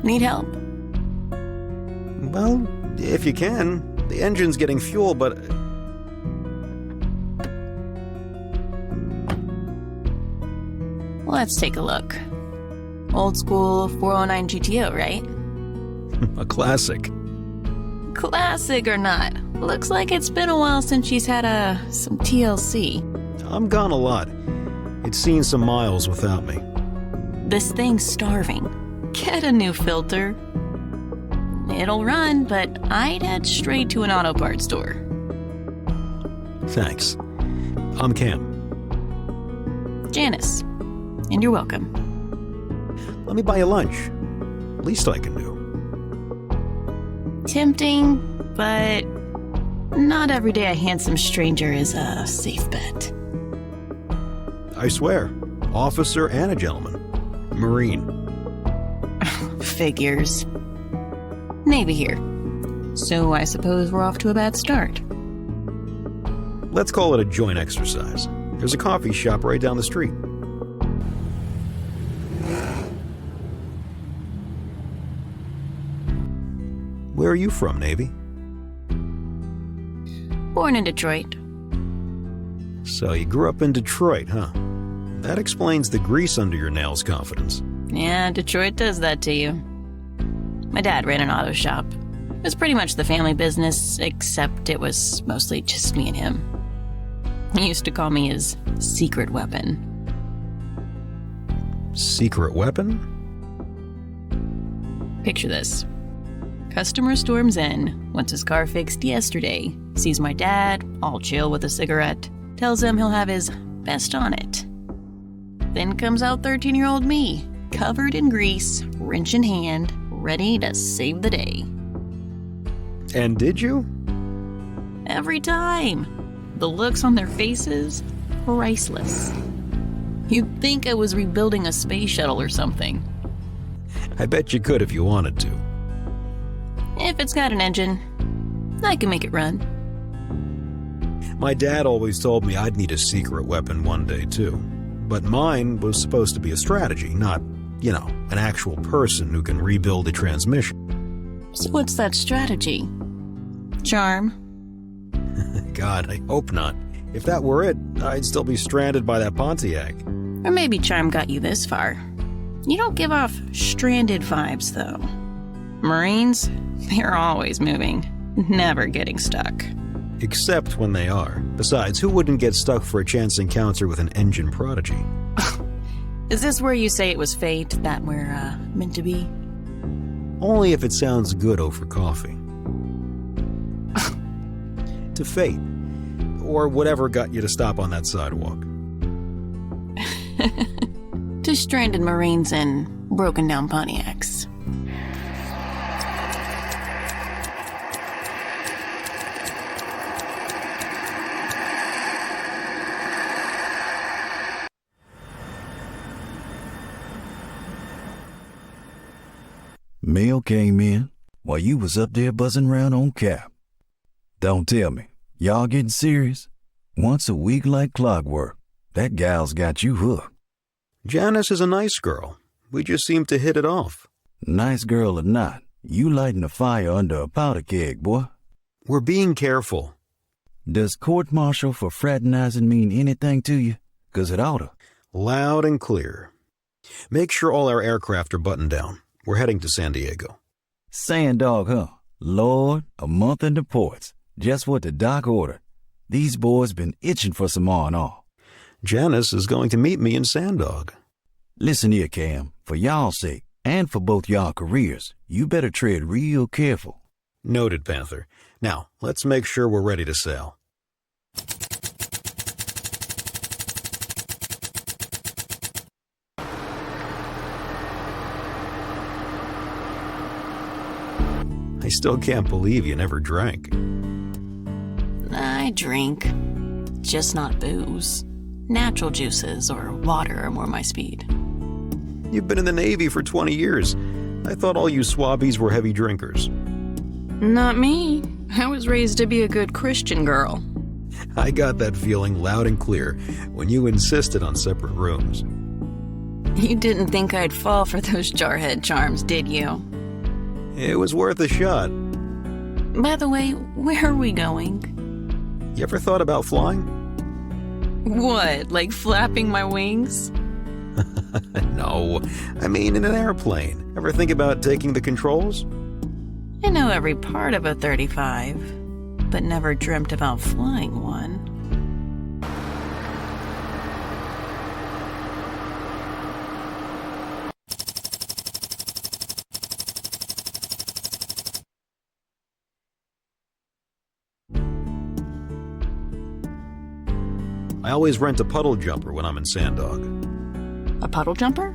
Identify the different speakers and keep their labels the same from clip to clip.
Speaker 1: Need help?
Speaker 2: Well, if you can. The engine's getting fuel, but...
Speaker 1: Let's take a look. Old school 409 GTO, right?
Speaker 2: A classic.
Speaker 1: Classic or not, looks like it's been a while since she's had some TLC.
Speaker 2: I'm gone a lot. It's seen some miles without me.
Speaker 1: This thing's starving. Get a new filter. It'll run, but I'd head straight to an auto parts store.
Speaker 2: Thanks. I'm Cam.
Speaker 1: Janice. And you're welcome.
Speaker 2: Let me buy you lunch. Least I can do.
Speaker 1: Tempting, but not every day a handsome stranger is a safe bet.
Speaker 2: I swear. Officer and a gentleman. Marine.
Speaker 1: Figures. Navy here. So I suppose we're off to a bad start.
Speaker 2: Let's call it a joint exercise. There's a coffee shop right down the street. Where are you from, Navy?
Speaker 1: Born in Detroit.
Speaker 2: So you grew up in Detroit, huh? That explains the grease under your nails confidence.
Speaker 1: Yeah, Detroit does that to you. My dad ran an auto shop. It was pretty much the family business, except it was mostly just me and him. He used to call me his secret weapon.
Speaker 2: Secret weapon?
Speaker 1: Picture this. Customer storms in, wants his car fixed yesterday, sees my dad, all chill with a cigarette, tells him he'll have his best on it. Then comes out 13-year-old me, covered in grease, wrench in hand, ready to save the day.
Speaker 2: And did you?
Speaker 1: Every time. The looks on their faces, priceless. You'd think I was rebuilding a space shuttle or something.
Speaker 2: I bet you could if you wanted to.
Speaker 1: If it's got an engine, I can make it run.
Speaker 2: My dad always told me I'd need a secret weapon one day, too. But mine was supposed to be a strategy, not, an actual person who can rebuild a transmission.
Speaker 1: So what's that strategy? Charm?
Speaker 2: God, I hope not. If that were it, I'd still be stranded by that Pontiac.
Speaker 1: Or maybe charm got you this far. You don't give off stranded vibes, though. Marines, they're always moving, never getting stuck.
Speaker 2: Except when they are. Besides, who wouldn't get stuck for a chance encounter with an engine prodigy?
Speaker 1: Is this where you say it was fate that we're, meant to be?
Speaker 2: Only if it sounds good over coffee. To fate. Or whatever got you to stop on that sidewalk.
Speaker 1: To stranded Marines and broken down Pontiacs.
Speaker 3: Mail came in while you was up there buzzing around on Cap. Don't tell me, y'all getting serious? Once a week like clockwork. That gal's got you hooked.
Speaker 2: Janice is a nice girl. We just seem to hit it off.
Speaker 3: Nice girl or not, you lighting a fire under a powder keg, boy.
Speaker 2: We're being careful.
Speaker 3: Does court-martial for fraternizing mean anything to you? 'Cause it oughta.
Speaker 2: Loud and clear. Make sure all our aircraft are buttoned down. We're heading to San Diego.
Speaker 3: Sand dog, huh? Lord, a month in the ports. Just what the doc ordered. These boys been itching for some R&R.
Speaker 2: Janice is going to meet me in Sandog.
Speaker 3: Listen here, Cam. For y'all's sake, and for both y'all careers, you better tread real careful.
Speaker 2: Noted, Panther. Now, let's make sure we're ready to sail. I still can't believe you never drank.
Speaker 1: I drink. Just not booze. Natural juices or water are more my speed.
Speaker 2: You've been in the Navy for 20 years. I thought all you swabbies were heavy drinkers.
Speaker 1: Not me. I was raised to be a good Christian girl.
Speaker 2: I got that feeling loud and clear when you insisted on separate rooms.
Speaker 1: You didn't think I'd fall for those jarhead charms, did you?
Speaker 2: It was worth a shot.
Speaker 1: By the way, where are we going?
Speaker 2: You ever thought about flying?
Speaker 1: What, like flapping my wings?
Speaker 2: No, I mean in an airplane. Ever think about taking the controls?
Speaker 1: I know every part of a 35, but never dreamt about flying one.
Speaker 2: I always rent a puddle jumper when I'm in Sandog.
Speaker 1: A puddle jumper?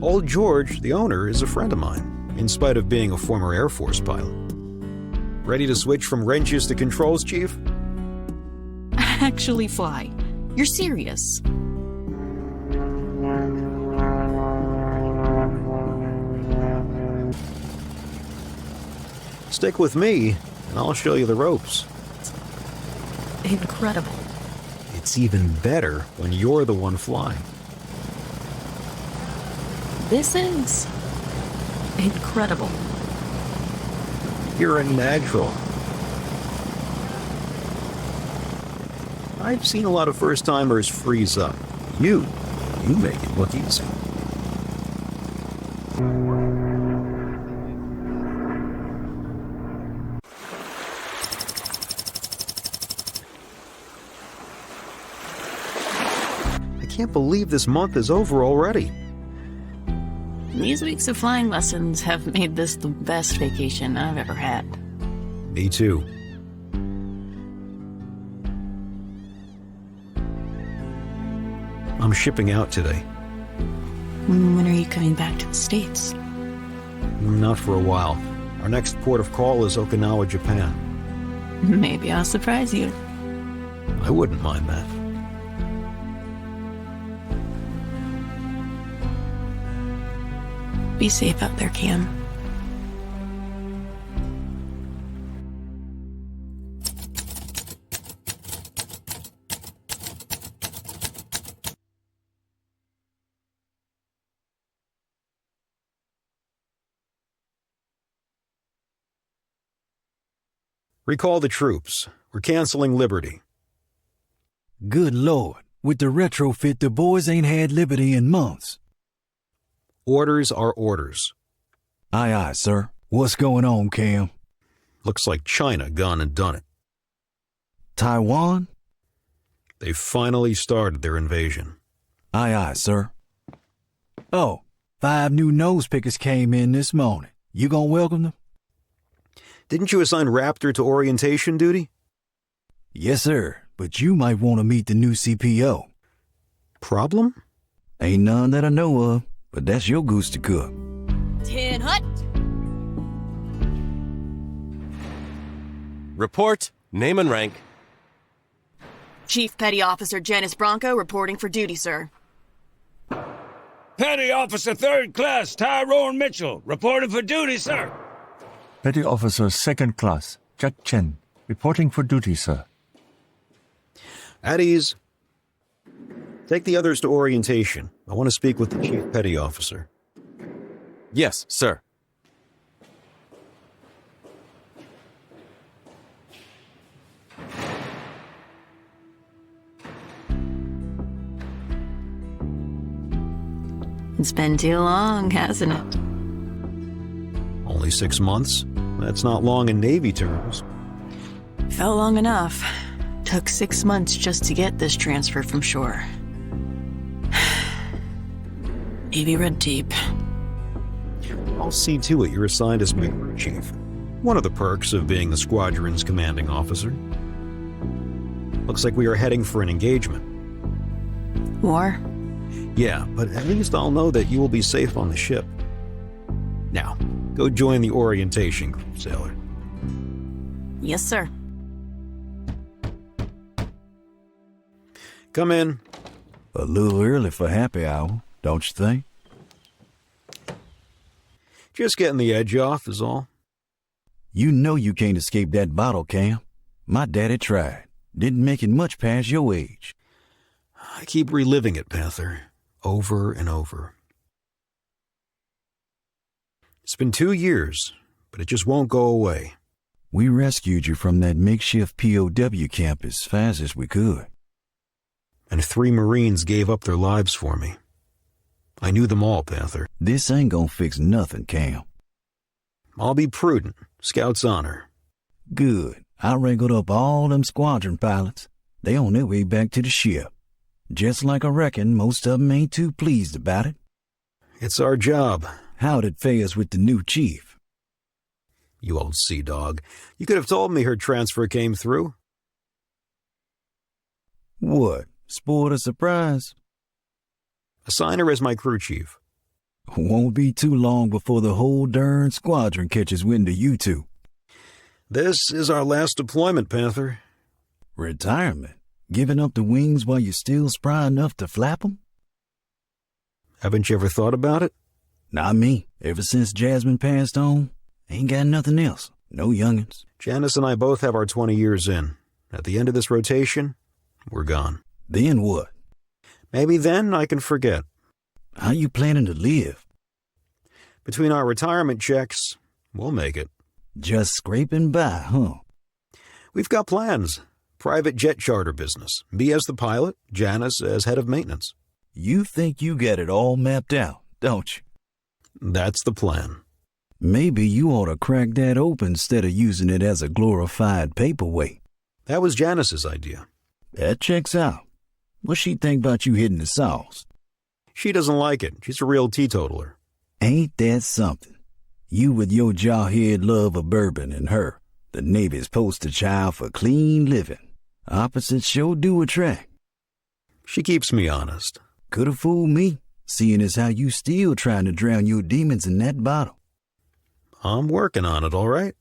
Speaker 2: Old George, the owner, is a friend of mine, in spite of being a former Air Force pilot. Ready to switch from wrenches to controls, Chief?
Speaker 1: Actually fly. You're serious.
Speaker 2: Stick with me, and I'll show you the ropes.
Speaker 1: Incredible.
Speaker 2: It's even better when you're the one flying.
Speaker 1: This is incredible.
Speaker 2: You're a natural. I've seen a lot of first-timers freeze up. You make it look easy. I can't believe this month is over already.
Speaker 1: These weeks of flying lessons have made this the best vacation I've ever had.
Speaker 2: Me too. I'm shipping out today.
Speaker 1: When are you coming back to the States?
Speaker 2: Not for a while. Our next port of call is Okinawa, Japan.
Speaker 1: Maybe I'll surprise you.
Speaker 2: I wouldn't mind that.
Speaker 1: Be safe out there, Cam.
Speaker 2: Recall the troops. We're canceling Liberty.
Speaker 3: Good Lord, with the retrofit, the boys ain't had Liberty in months.
Speaker 2: Orders are orders.
Speaker 3: Aye, aye, sir. What's going on, Cam?
Speaker 2: Looks like China gone and done it.
Speaker 3: Taiwan?
Speaker 2: They finally started their invasion.
Speaker 3: Aye, aye, sir. Oh, 5 new nose pickers came in this morning. You gonna welcome them?
Speaker 2: Didn't you assign Raptor to orientation duty?
Speaker 3: Yes, sir, but you might want to meet the new CPO.
Speaker 2: Problem?
Speaker 3: Ain't none that I know of, but that's your goose to cook.
Speaker 1: Tin Hut!
Speaker 4: Report, name and rank.
Speaker 1: Chief Petty Officer Janice Bronco reporting for duty, sir.
Speaker 5: Petty Officer 3rd Class Tyrone Mitchell, reporting for duty, sir.
Speaker 6: Petty Officer 2nd Class Jack Chen, reporting for duty, sir.
Speaker 2: At ease. Take the others to orientation. I want to speak with the Chief Petty Officer.
Speaker 4: Yes, sir.
Speaker 1: It's been too long, hasn't it?
Speaker 2: Only 6 months? That's not long in Navy terms.
Speaker 1: Felt long enough. Took 6 months just to get this transfer from shore. Navy red tape.
Speaker 2: I'll see to it you're assigned as my crew chief. One of the perks of being the squadron's commanding officer. Looks like we are heading for an engagement.
Speaker 1: War?
Speaker 2: Yeah, but at least I'll know that you will be safe on the ship. Now, go join the orientation group, sailor.
Speaker 1: Yes, sir.
Speaker 2: Come in.
Speaker 3: A little early for happy hour, don't you think?
Speaker 2: Just getting the edge off is all.
Speaker 3: You know you can't escape that bottle, Cam. My daddy tried. Didn't make it much past your age.
Speaker 2: I keep reliving it, Panther. Over and over. It's been 2 years, but it just won't go away.
Speaker 3: We rescued you from that makeshift POW camp as fast as we could.
Speaker 2: And 3 Marines gave up their lives for me. I knew them all, Panther.
Speaker 3: This ain't gonna fix nothing, Cam.
Speaker 2: I'll be prudent. Scout's honor.
Speaker 3: Good. I wrangled up all them squadron pilots. They on their way back to the ship. Just like I reckon most of them ain't too pleased about it.
Speaker 2: It's our job.
Speaker 3: How'd it fares with the new chief?
Speaker 2: You old sea dog. You could have told me her transfer came through.
Speaker 3: What? Sport a surprise?
Speaker 2: Assign her as my crew chief.
Speaker 3: Won't be too long before the whole darn squadron catches wind of you two.
Speaker 2: This is our last deployment, Panther.
Speaker 3: Retirement? Giving up the wings while you're still spry enough to flap 'em?
Speaker 2: Haven't you ever thought about it?
Speaker 3: Not me. Ever since Jasmine passed on, ain't got nothing else. No young'uns.
Speaker 2: Janice and I both have our 20 years in. At the end of this rotation, we're gone.
Speaker 3: Then what?
Speaker 2: Maybe then I can forget.
Speaker 3: How you planning to live?
Speaker 2: Between our retirement checks, we'll make it.
Speaker 3: Just scraping by, huh?
Speaker 2: We've got plans. Private jet charter business. Me as the pilot, Janice as head of maintenance.
Speaker 3: You think you got it all mapped out, don't you?
Speaker 2: That's the plan.
Speaker 3: Maybe you ought to crack that open instead of using it as a glorified paperweight.
Speaker 2: That was Janice's idea.
Speaker 3: That checks out. What's she think about you hitting the sauce?
Speaker 2: She doesn't like it. She's a real teetotaler.
Speaker 3: Ain't that something? You with your jawhead love of bourbon and her, the Navy's poster child for clean living. Opposites sure do attract.
Speaker 2: She keeps me honest.
Speaker 3: Could have fooled me, seeing as how you still trying to drown your demons in that bottle.
Speaker 2: I'm working on it, all right?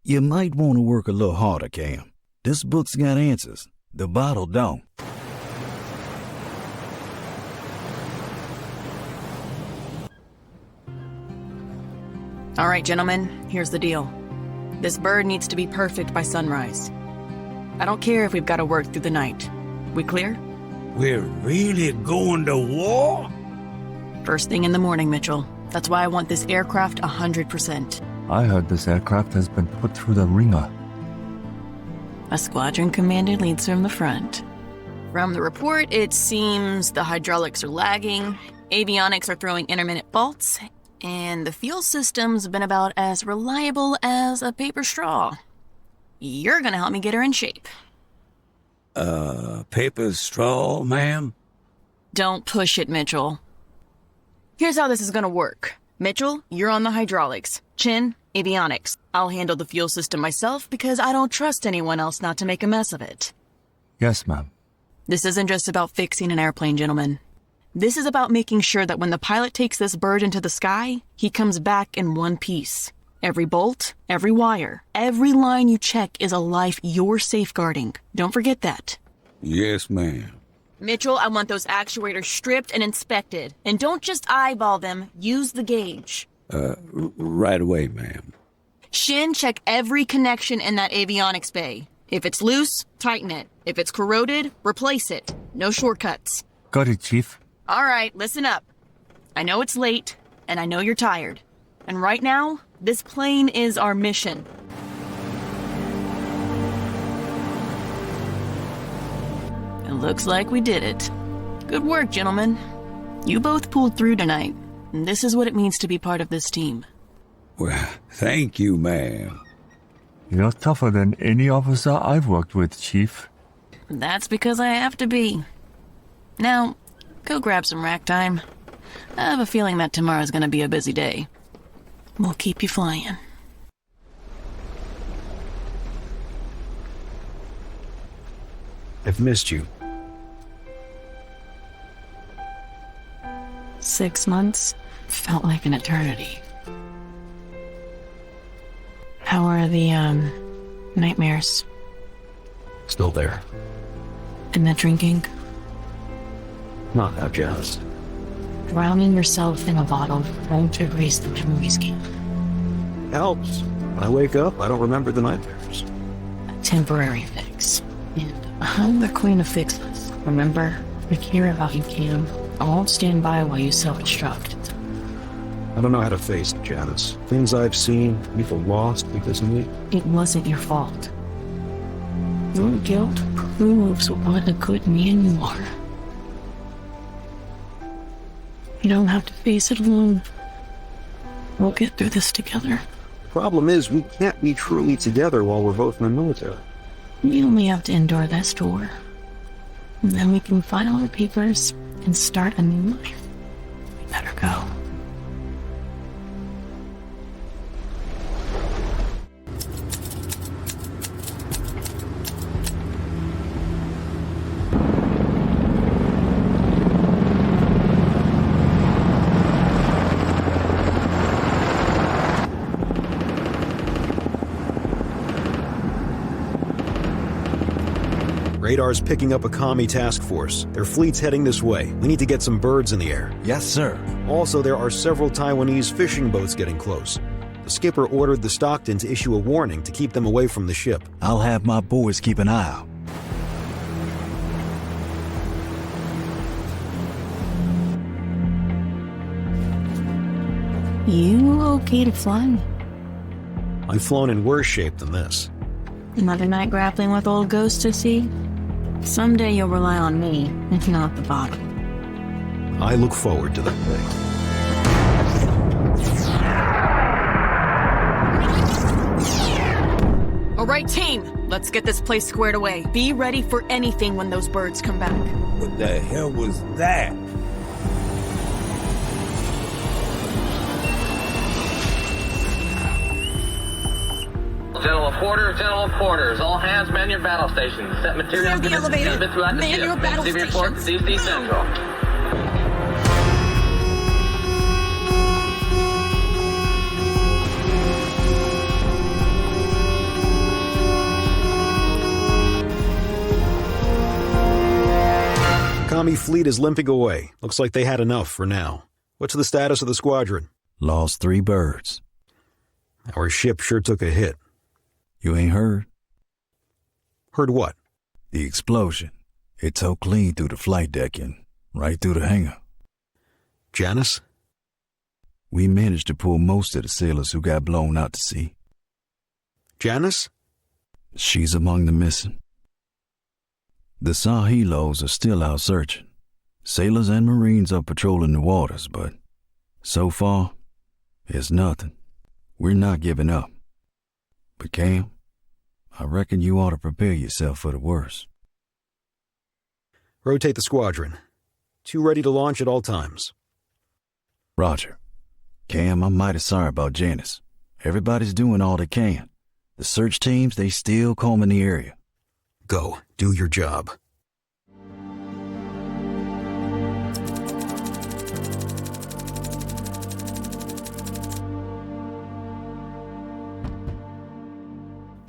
Speaker 3: You might want to work a little harder, Cam. This book's got answers. The bottle don't.
Speaker 1: All right, gentlemen, here's the deal. This bird needs to be perfect by sunrise. I don't care if we've got to work through the night. We clear?
Speaker 5: We're really going to war?
Speaker 1: First thing in the morning, Mitchell. That's why I want this aircraft 100%.
Speaker 6: I heard this aircraft has been put through the ringer.
Speaker 1: A squadron commander leads from the front. From the report, it seems the hydraulics are lagging, avionics are throwing intermittent faults, and the fuel system's been about as reliable as a paper straw. You're gonna help me get her in shape.
Speaker 5: Paper straw, ma'am?
Speaker 1: Don't push it, Mitchell. Here's how this is gonna work. Mitchell, you're on the hydraulics. Chin, avionics. I'll handle the fuel system myself because I don't trust anyone else not to make a mess of it.
Speaker 6: Yes, ma'am.
Speaker 1: This isn't just about fixing an airplane, gentlemen. This is about making sure that when the pilot takes this bird into the sky, he comes back in one piece. Every bolt, every wire, every line you check is a life you're safeguarding. Don't forget that.
Speaker 5: Yes, ma'am.
Speaker 1: Mitchell, I want those actuators stripped and inspected. And don't just eyeball them, use the gauge.
Speaker 5: Right away, ma'am.
Speaker 1: Shin, check every connection in that avionics bay. If it's loose, tighten it. If it's corroded, replace it. No shortcuts.
Speaker 6: Got it, Chief.
Speaker 1: All right, listen up. I know it's late, and I know you're tired. And right now, this plane is our mission. It looks like we did it. Good work, gentlemen. You both pulled through tonight, and this is what it means to be part of this team.
Speaker 5: Well, thank you, ma'am.
Speaker 6: You're tougher than any officer I've worked with, Chief.
Speaker 1: That's because I have to be. Now, go grab some rack time. I have a feeling that tomorrow's gonna be a busy day. We'll keep you flying.
Speaker 2: I've missed you.
Speaker 1: 6 months felt like an eternity. How are the, nightmares?
Speaker 2: Still there.
Speaker 1: And the drinking?
Speaker 2: Not now, Janice.
Speaker 1: Drowning yourself in a bottle won't erase the memories, Cam.
Speaker 2: Helps. When I wake up, I don't remember the nightmares.
Speaker 1: A temporary fix. And I'm the queen of fixes. Remember? I care about you, Cam. I won't stand by while you self-destruct.
Speaker 2: I don't know how to face it, Janice. Things I've seen, people lost because of me.
Speaker 1: It wasn't your fault. Your guilt proves what a good man you are. You don't have to face it alone. We'll get through this together.
Speaker 2: Problem is, we can't be truly together while we're both in the military.
Speaker 1: We only have to endure this tour. And then we can file our papers and start a new life. We better go.
Speaker 2: Radar's picking up a commie task force. Their fleet's heading this way. We need to get some birds in the air.
Speaker 3: Yes, sir.
Speaker 2: Also, there are several Taiwanese fishing boats getting close. The skipper ordered the Stockton to issue a warning to keep them away from the ship.
Speaker 3: I'll have my boys keep an eye out.
Speaker 1: You okay to fly?
Speaker 2: I've flown in worse shape than this.
Speaker 1: Another night grappling with old ghosts to see? Someday you'll rely on me, if not the bottom.
Speaker 2: I look forward to that day.
Speaker 1: All right, team, let's get this place squared away. Be ready for anything when those birds come back.
Speaker 5: What the hell was that?
Speaker 7: General of quarters. All hands man your battle stations. Set material
Speaker 1: Clear the elevator.
Speaker 7: throughout the
Speaker 1: Man
Speaker 7: ship.
Speaker 1: your battle
Speaker 7: Receive report to
Speaker 1: stations.
Speaker 7: DC Central.
Speaker 2: Commie fleet is limping away. Looks like they had enough for now. What's the status of the squadron?
Speaker 3: Lost 3 birds.
Speaker 2: Our ship sure took a hit.
Speaker 3: You ain't heard?
Speaker 2: Heard what?
Speaker 3: The explosion. It tore clean through the flight deck and right through the hangar.
Speaker 2: Janice?
Speaker 3: We managed to pull most of the sailors who got blown out to sea.
Speaker 2: Janice?
Speaker 3: She's among the missing. The Sahilos are still out searching. Sailors and Marines are patrolling the waters, but so far, it's nothing. We're not giving up. But Cam, I reckon you ought to prepare yourself for the worst.
Speaker 2: Rotate the squadron. 2 ready to launch at all times.
Speaker 3: Roger. Cam, I'm mighty sorry about Janice. Everybody's doing all they can. The search teams, they still combing the area.
Speaker 2: Go. Do your job.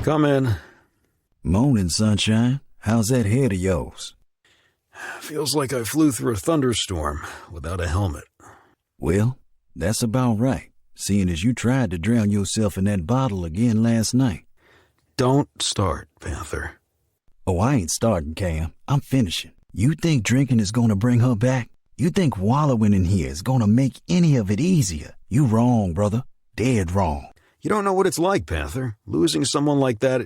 Speaker 2: Come in.
Speaker 3: Morning, sunshine. How's that head of yours?
Speaker 2: Feels like I flew through a thunderstorm without a helmet.
Speaker 3: Well, that's about right, seeing as you tried to drown yourself in that bottle again last night.
Speaker 2: Don't start, Panther.
Speaker 3: Oh, I ain't starting, Cam. I'm finishing. You think drinking is gonna bring her back? You think wallowing in here is gonna make any of it easier? You wrong, brother. Dead wrong.
Speaker 2: You don't know what it's like, Panther. Losing someone like that...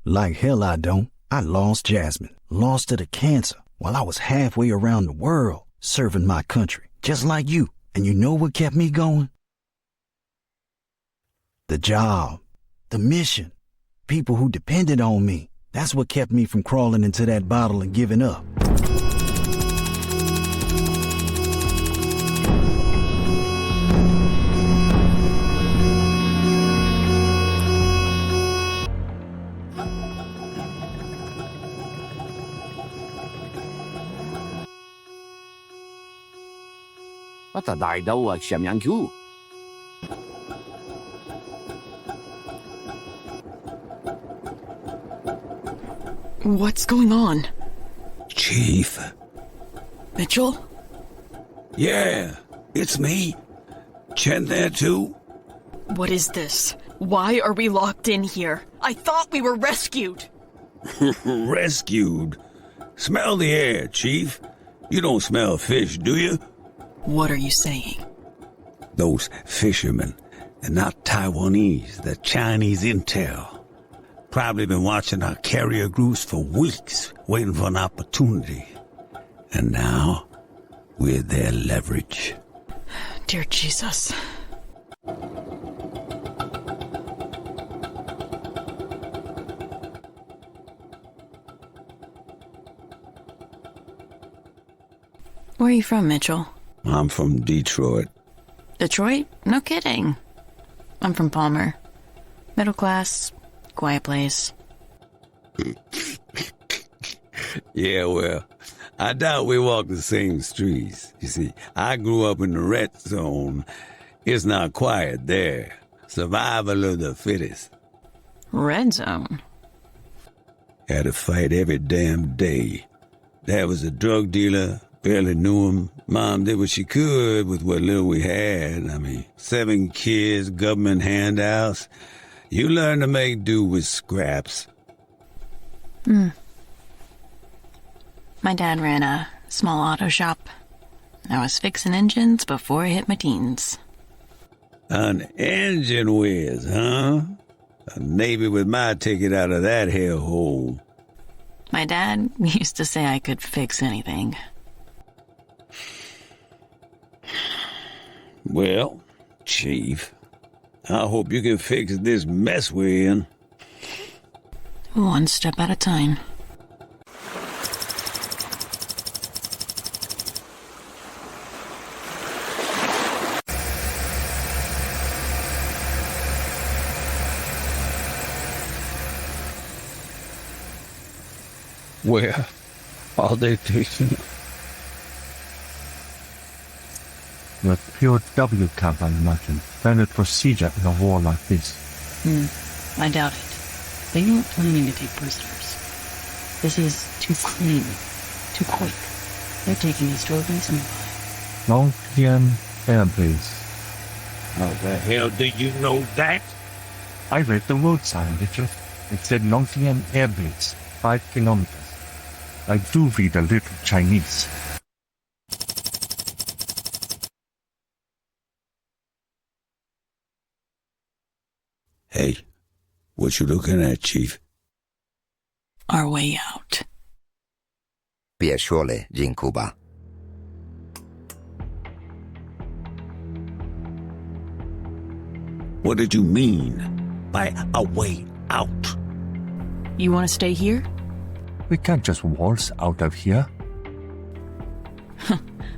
Speaker 3: Like hell I don't. I lost Jasmine. Lost her to cancer while I was halfway around the world serving my country. Just like you. And you know what kept me going? The job. The mission. People who depended on me. That's what kept me from crawling into that bottle and giving up.
Speaker 8: Bắt ta đại đâu à xem nhãn chú.
Speaker 1: What's going on?
Speaker 5: Chief.
Speaker 1: Mitchell?
Speaker 5: Yeah, it's me. Chen there too?
Speaker 1: What is this? Why are we locked in here? I thought we were rescued.
Speaker 5: Rescued. Smell the air, Chief. You don't smell fish, do you?
Speaker 1: What are you saying?
Speaker 5: Those fishermen, they're not Taiwanese, they're Chinese intel. Probably been watching our carrier groups for weeks, waiting for an opportunity. And now, we're their leverage.
Speaker 1: Dear Jesus. Where are you from, Mitchell?
Speaker 5: I'm from Detroit.
Speaker 1: Detroit? No kidding. I'm from Palmer. Middle class, quiet place.
Speaker 5: Yeah, well, I doubt we walk the same streets. You see, I grew up in the red zone. It's not quiet there. Survival of the fittest.
Speaker 1: Red zone?
Speaker 5: Had to fight every damn day. Dad was a drug dealer, barely knew him. Mom did what she could with what little we had. 7 kids, government handouts. You learn to make do with scraps.
Speaker 1: My dad ran a small auto shop. I was fixing engines before I hit my teens.
Speaker 5: An engine whiz, huh? A Navy with my ticket out of that hellhole.
Speaker 1: My dad used to say I could fix anything.
Speaker 5: Well, Chief, I hope you can fix this mess we're in.
Speaker 1: One step at a time.
Speaker 5: Where are they taking?
Speaker 6: The POW camp, I imagine. Standard procedure in a war like this.
Speaker 1: I doubt it. They aren't planning to take prisoners. This is too clean, too quick. They're taking us to a base nearby.
Speaker 6: Long Tien Air Base.
Speaker 5: How the hell do you know that?
Speaker 6: I read the road sign, Richard. It said Long Tien Air Base, 5 kilometers. I do read a little Chinese.
Speaker 5: Hey, what you looking at, Chief?
Speaker 1: Our way out.
Speaker 9: 别说了，忍哭吧。
Speaker 5: What did you mean by a way out?
Speaker 1: You want to stay here?
Speaker 6: We can't just waltz out of here.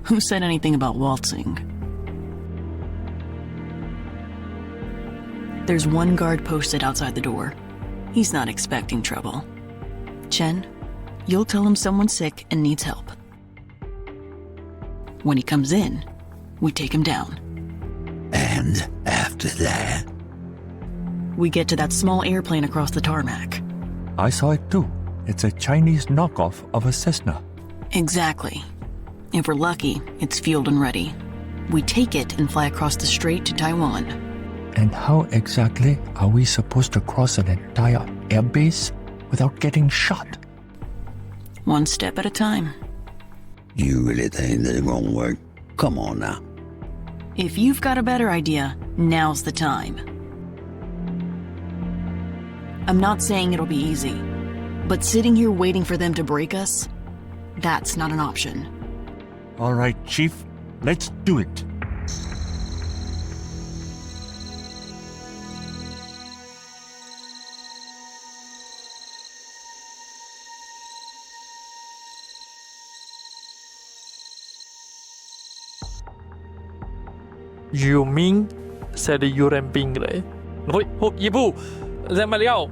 Speaker 1: Who said anything about waltzing? There's one guard posted outside the door. He's not expecting trouble. Chen, you'll tell him someone's sick and needs help. When he comes in, we take him down.
Speaker 5: And after that?
Speaker 1: We get to that small airplane across the tarmac.
Speaker 6: I saw it too. It's a Chinese knockoff of a Cessna.
Speaker 1: Exactly. If we're lucky, it's fueled and ready. We take it and fly across the strait to Taiwan.
Speaker 6: And how exactly are we supposed to cross an entire airbase without getting shot?
Speaker 1: One step at a time.
Speaker 5: You really think they're gonna work? Come on now.
Speaker 1: If you've got a better idea, now's the time. I'm not saying it'll be easy, but sitting here waiting for them to break us, that's not an option.
Speaker 6: All right, Chief, let's do it.
Speaker 10: You mean? Said Yuran Bingley. Rồi, hộp nhiệm vụ. Ra mà liao.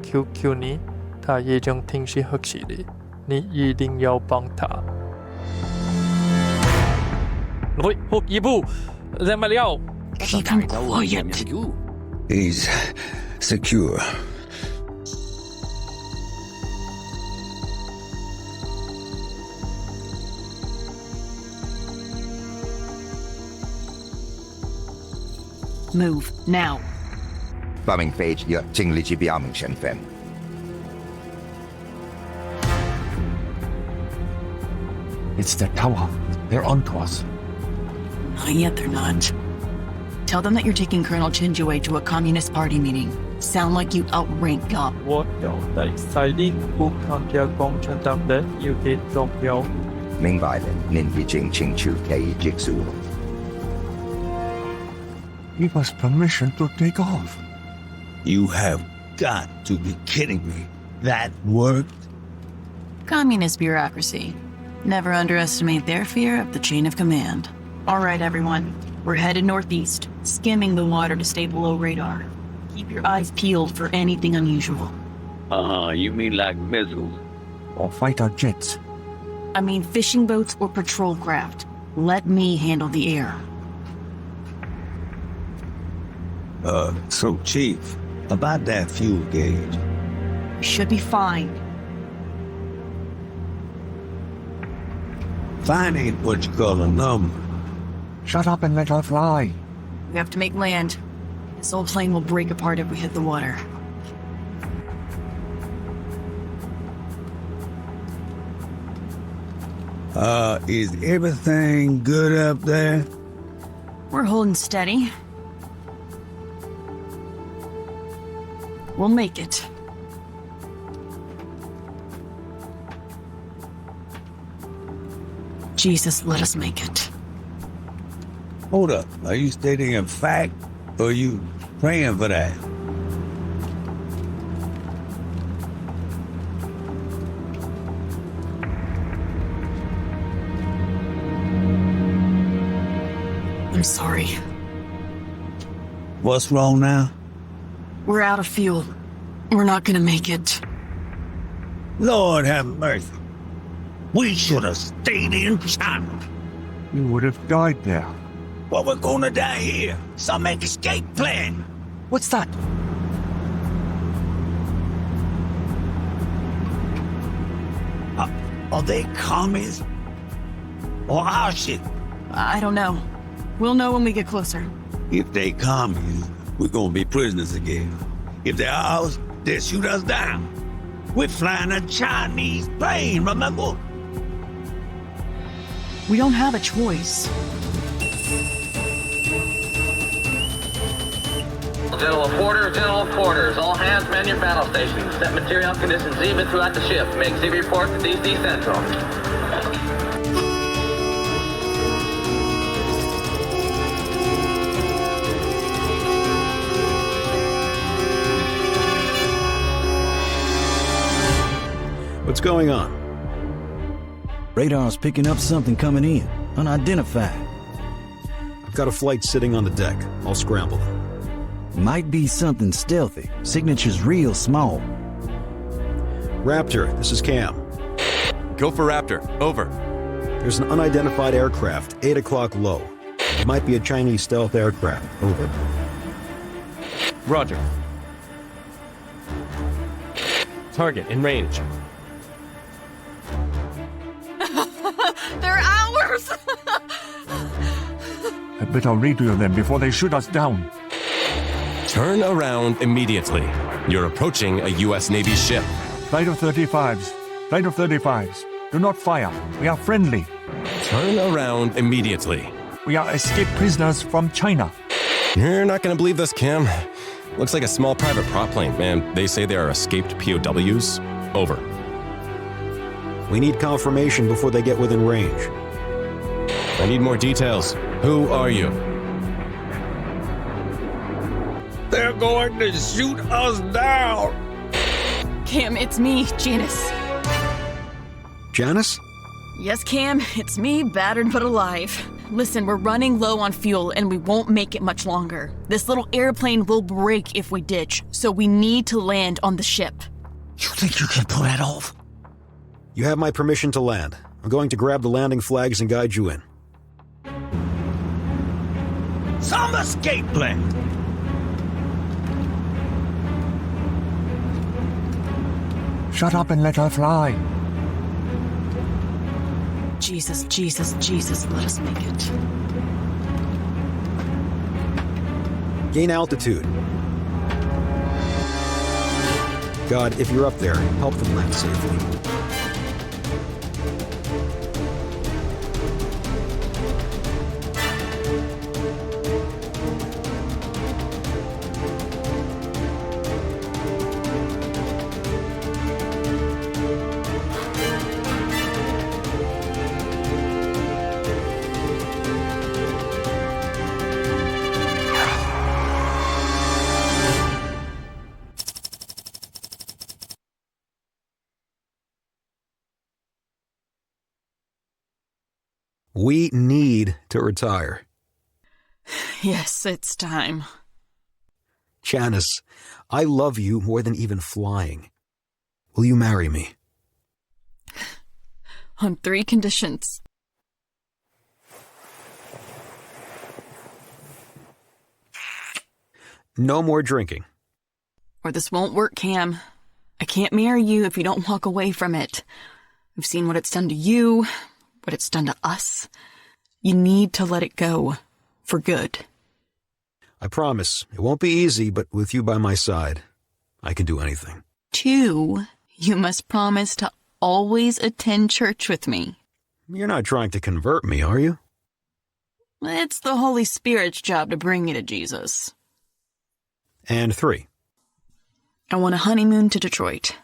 Speaker 10: QQ 你，他已经听是合适的，你一定要帮他。rồi, hộp nhiệm vụ. Ra mà liao.
Speaker 1: Keep him quiet.
Speaker 5: He's secure.
Speaker 1: Move, now.
Speaker 9: 把明飛要盡力去表明身份。
Speaker 6: It's the tower. They're onto us.
Speaker 1: Not yet, they're not. Tell them that you're taking Colonel Chinjue to a Communist Party meeting. Sound like you outrank God.
Speaker 10: 我有第細啲不抗嘅工程等的要啲重要。
Speaker 9: 明白了，您已經清楚其結束。
Speaker 6: Give us permission to take off.
Speaker 5: You have got to be kidding me. That worked?
Speaker 1: Communist bureaucracy. Never underestimate their fear of the chain of command. All right, everyone. We're headed northeast, skimming the water to stay below radar. Keep your eyes peeled for anything unusual.
Speaker 5: You mean like missiles?
Speaker 6: Or fighter jets.
Speaker 1: I mean fishing boats or patrol craft. Let me handle the air.
Speaker 5: So Chief, about that fuel gauge.
Speaker 1: Should be fine.
Speaker 5: Fine ain't what you call a number.
Speaker 6: Shut up and let her fly.
Speaker 1: We have to make land. This old plane will break apart if we hit the water.
Speaker 5: Is everything good up there?
Speaker 1: We're holding steady. We'll make it. Jesus, let us make it.
Speaker 5: Hold up. Are you stating a fact or are you praying for that?
Speaker 1: I'm sorry.
Speaker 5: What's wrong now?
Speaker 1: We're out of fuel. We're not gonna make it.
Speaker 5: Lord have mercy. We should have stayed in China.
Speaker 6: You would have died there.
Speaker 5: Well, we're gonna die here. Some escape plan.
Speaker 6: What's that?
Speaker 5: Are they commies? Or our shit?
Speaker 1: I don't know. We'll know when we get closer.
Speaker 5: If they commies, we're gonna be prisoners again. If they're ours, they'll shoot us down. We're flying a Chinese plane, remember?
Speaker 1: We don't have a choice.
Speaker 7: General quarters. All hands man your battle stations. Set material conditions even throughout the ship. Make Z report to DC Central.
Speaker 2: What's going on?
Speaker 3: Radar's picking up something coming in, unidentified.
Speaker 2: I've got a flight sitting on the deck. I'll scramble them.
Speaker 3: Might be something stealthy. Signature's real small.
Speaker 2: Raptor, this is Cam.
Speaker 4: Go for Raptor. Over.
Speaker 2: There's an unidentified aircraft, 8 o'clock low. It might be a Chinese stealth aircraft. Over.
Speaker 4: Roger. Target in range.
Speaker 1: They're ours!
Speaker 6: I better radio them before they shoot us down.
Speaker 4: Turn around immediately. You're approaching a U.S. Navy ship.
Speaker 6: Flight of 35s. Flight of 35s. Do not fire. We are friendly.
Speaker 4: Turn around immediately.
Speaker 6: We are escaped prisoners from China.
Speaker 4: You're not gonna believe this, Cam. Looks like a small private prop plane, and they say they are escaped POWs. Over.
Speaker 2: We need confirmation before they get within range.
Speaker 4: I need more details. Who are you?
Speaker 5: They're going to shoot us down.
Speaker 1: Cam, it's me, Janice.
Speaker 2: Janice?
Speaker 1: Yes, Cam, it's me, battered but alive. Listen, we're running low on fuel and we won't make it much longer. This little airplane will break if we ditch, so we need to land on the ship.
Speaker 5: You think you can pull that off?
Speaker 2: You have my permission to land. I'm going to grab the landing flags and guide you in.
Speaker 5: Some escape plan.
Speaker 6: Shut up and let her fly.
Speaker 1: Jesus, Jesus, Jesus, let us make it.
Speaker 2: Gain altitude. God, if you're up there, help them land safely. We need to retire.
Speaker 1: Yes, it's time.
Speaker 2: Janice, I love you more than even flying. Will you marry me?
Speaker 1: On 3 conditions.
Speaker 2: No more drinking.
Speaker 1: Or this won't work, Cam. I can't marry you if you don't walk away from it. I've seen what it's done to you, what it's done to us. You need to let it go. For good.
Speaker 2: I promise. It won't be easy, but with you by my side, I can do anything.
Speaker 1: 2, you must promise to always attend church with me.
Speaker 2: You're not trying to convert me, are you?
Speaker 1: It's the Holy Spirit's job to bring you to Jesus.
Speaker 2: And 3.
Speaker 1: I want a honeymoon to Detroit.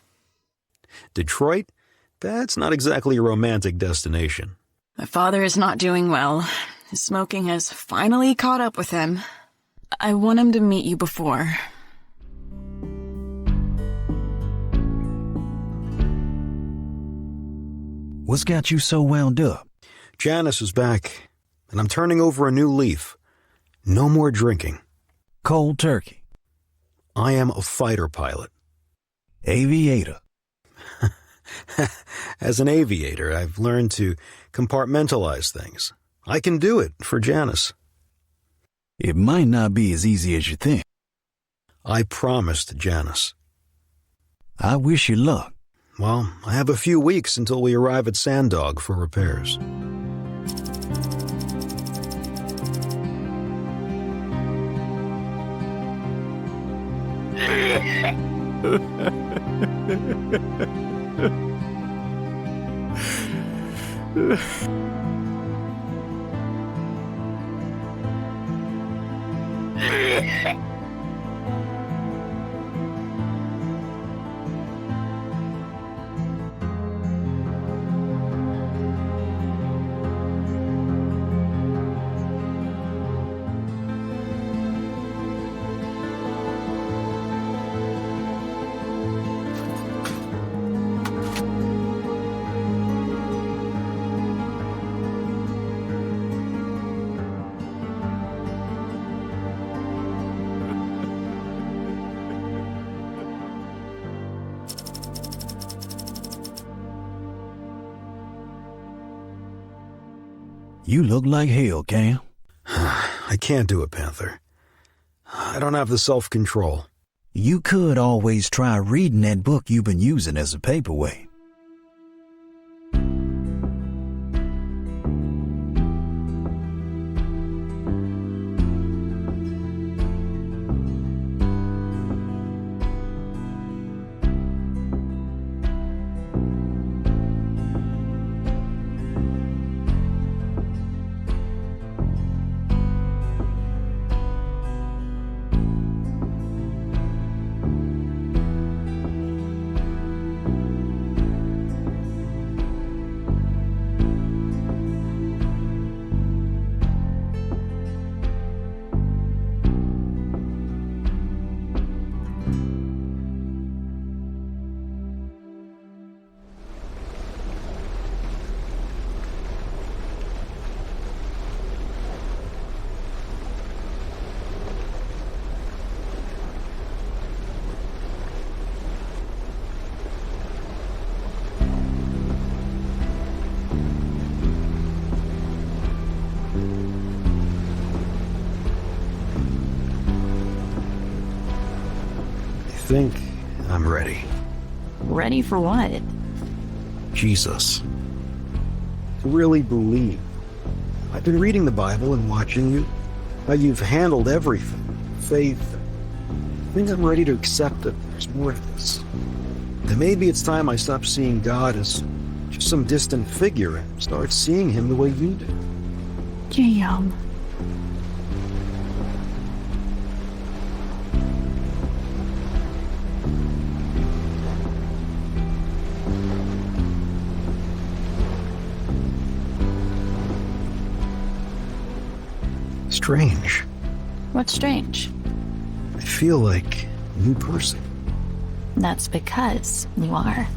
Speaker 2: Detroit? That's not exactly a romantic destination.
Speaker 1: My father is not doing well. His smoking has finally caught up with him. I want him to meet you before.
Speaker 3: What's got you so wound up?
Speaker 2: Janice is back, and I'm turning over a new leaf. No more drinking.
Speaker 3: Cold turkey.
Speaker 2: I am a fighter pilot.
Speaker 3: Aviator.
Speaker 2: As an aviator, I've learned to compartmentalize things. I can do it for Janice.
Speaker 3: It might not be as easy as you think.
Speaker 2: I promised Janice.
Speaker 3: I wish you luck.
Speaker 2: Well, I have a few weeks until we arrive at Sandog for repairs.
Speaker 3: You look like hell, Cam.
Speaker 2: I can't do it, Panther. I don't have the self-control.
Speaker 3: You could always try reading that book you've been using as a paperweight.
Speaker 2: I think I'm ready.
Speaker 1: Ready for what?
Speaker 2: Jesus. To really believe. I've been reading the Bible and watching you. How you've handled everything. Faith. I think I'm ready to accept that there's more to this. That maybe it's time I stop seeing God as just some distant figure and start seeing him the way you do.
Speaker 1: You're young.
Speaker 2: Strange.
Speaker 1: What's strange?
Speaker 2: I feel like a new person.
Speaker 1: That's because you are.